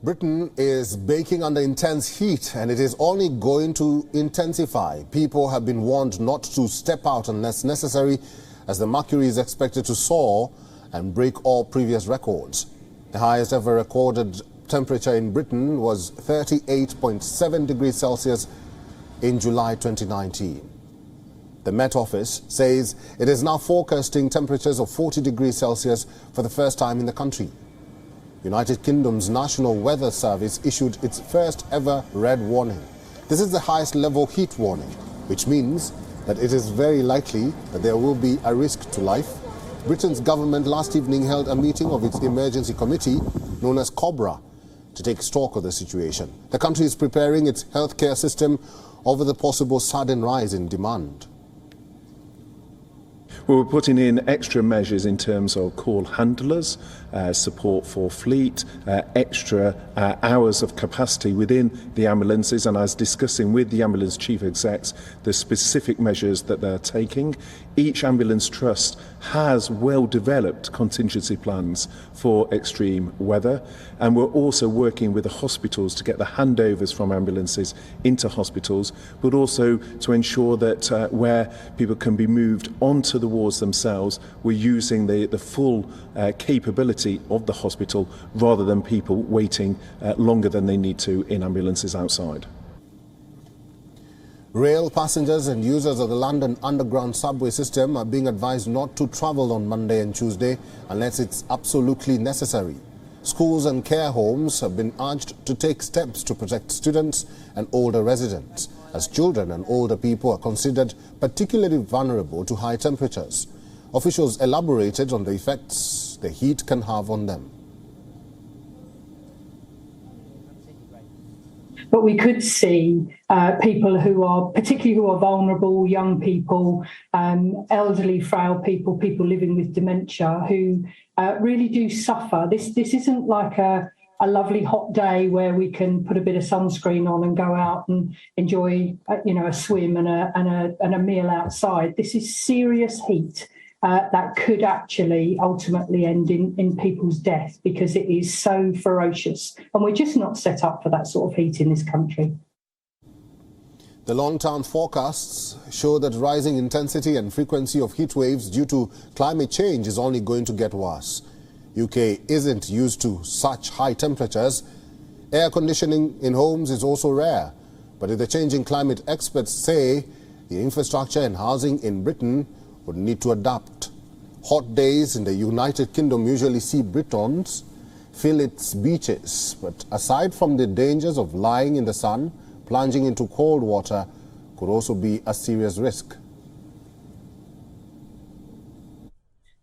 Britain is baking under intense heat, and it is only going to intensify. People have been warned not to step out unless necessary, as the mercury is expected to soar and break all previous records. The highest ever recorded temperature in Britain was 38.7 degrees Celsius in July 2019. The Met Office says it is now forecasting temperatures of 40 degrees Celsius for the first time in the country. United Kingdom's National Weather Service issued its first ever red warning. This is the highest level heat warning, which means that it is very likely that there will be a risk to life. Britain's government last evening held a meeting of its emergency committee, known as COBRA, to take stock of the situation. The country is preparing its healthcare system over the possible sudden rise in demand. Well, we're putting in extra measures in terms of call handlers, support for fleet, extra hours of capacity within the ambulances, and I was discussing with the ambulance chief execs the specific measures that they're taking. Each ambulance trust has well-developed contingency plans for extreme weather, and we're also working with the hospitals to get the handovers from ambulances into hospitals, but also to ensure that where people can be moved onto the wards themselves, we're using the full capability of the hospital rather than people waiting longer than they need to in ambulances outside. Rail passengers and users of the London Underground subway system are being advised not to travel on Monday and Tuesday unless it's absolutely necessary. Schools and care homes have been urged to take steps to protect students and older residents, as children and older people are considered particularly vulnerable to high temperatures. Officials elaborated on the effects the heat can have on them. But we could see people who are vulnerable, young people, elderly, frail people, people living with dementia, who really do suffer. This isn't like a lovely hot day where we can put a bit of sunscreen on and go out and enjoy, a swim and a meal outside. This is serious heat. That could actually ultimately end in people's death because it is so ferocious. And we're just not set up for that sort of heat in this country. The long-term forecasts show that rising intensity and frequency of heat waves due to climate change is only going to get worse. UK isn't used to such high temperatures. Air conditioning in homes is also rare. But if the changing climate experts say the infrastructure and housing in Britain would need to adapt. Hot days in the United Kingdom usually see Britons fill its beaches, but aside from the dangers of lying in the sun, plunging into cold water could also be a serious risk.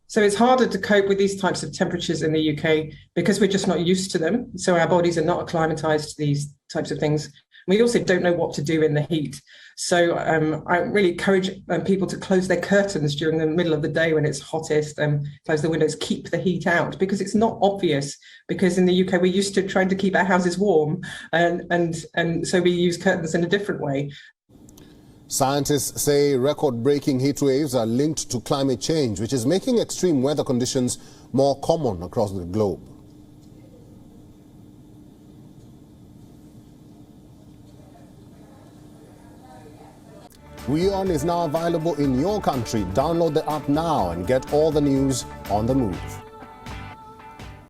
So it's harder to cope with these types of temperatures in the UK because we're just not used to them. So our bodies are not acclimatized to these types of things. We also don't know what to do in the heat. So I really encourage people to close their curtains during the middle of the day when it's hottest, and close the windows, keep the heat out, because it's not obvious. Because in the UK, we're used to trying to keep our houses warm, and so we use curtains in a different way. Scientists say record-breaking heat waves are linked to climate change, which is making extreme weather conditions more common across the globe. WION is now available in your country. Download the app now and get all the news on the move.